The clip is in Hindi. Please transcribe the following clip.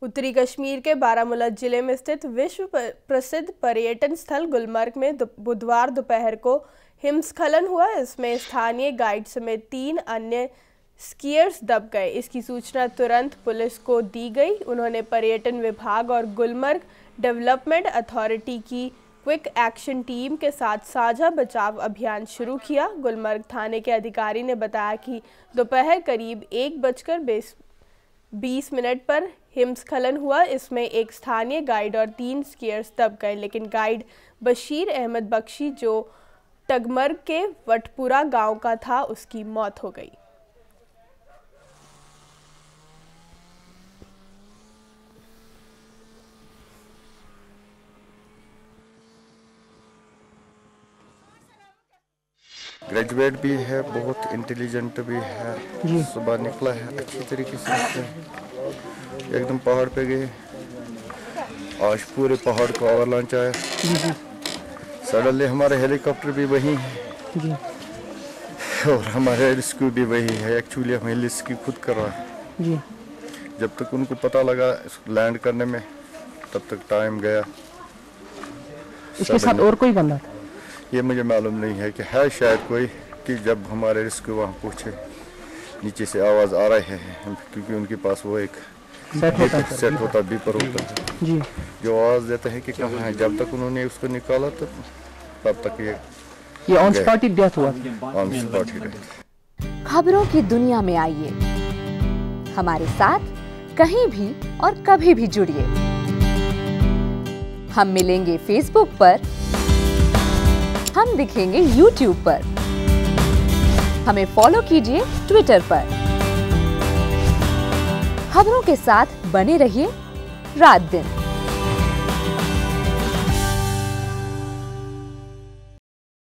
उत्तरी कश्मीर के बारामूला जिले में स्थित विश्व प्रसिद्ध पर्यटन स्थल गुलमर्ग में बुधवार दोपहर को हिमस्खलन हुआ। इसमें स्थानीय गाइड समेत 3 अन्य स्कीयर्स दब गए। इसकी सूचना तुरंत पुलिस को दी गई। उन्होंने पर्यटन विभाग और गुलमर्ग डेवलपमेंट अथॉरिटी की क्विक एक्शन टीम के साथ साझा बचाव अभियान शुरू किया। गुलमर्ग थाने के अधिकारी ने बताया कि दोपहर करीब 1:20 पर हिमस्खलन हुआ। इसमें एक स्थानीय गाइड और 3 स्कीयर्स दब गए, लेकिन गाइड बशीर अहमद बख्शी, जो टगमर्ग के वटपुरा गांव का था, उसकी मौत हो गई। ग्रेजुएट भी है, बहुत इंटेलिजेंट भी है। सुबह निकला है अच्छी तरीके से, एकदम पहाड़ पे गए। आज पूरे पहाड़ को एवलांच आया। सडनली हमारे हेलीकॉप्टर भी वही है और हमारे रेस्क्यू भी वही है। एक्चुअली हमें रेस्क्यू खुद कर रहा है। जब तक उनको पता लगा लैंड करने में, तब तक टाइम गया। इसके साथ और कोई बंदा था? ये मुझे मालूम नहीं है कि है शायद कोई, कि जब हमारे रेस्क्यू वहाँ पहुँचे नीचे से आवाज़ आ रही है, क्योंकि उनके पास वो एक सेट होता बीपर होता है जी, जो आवाज़ देता है कि कहाँ है। जब तक उन्होंने उसको निकाला तब तक ये ऑन स्पॉट ही डेथ हुआ। On spot he death. खबरों की दुनिया में आइए, हमारे साथ कहीं भी और कभी भी जुड़िए। हम मिलेंगे फेसबुक पर, हम दिखेंगे यूट्यूब पर, हमें फॉलो कीजिए ट्विटर पर। खबरों के साथ बने रहिए रात दिन।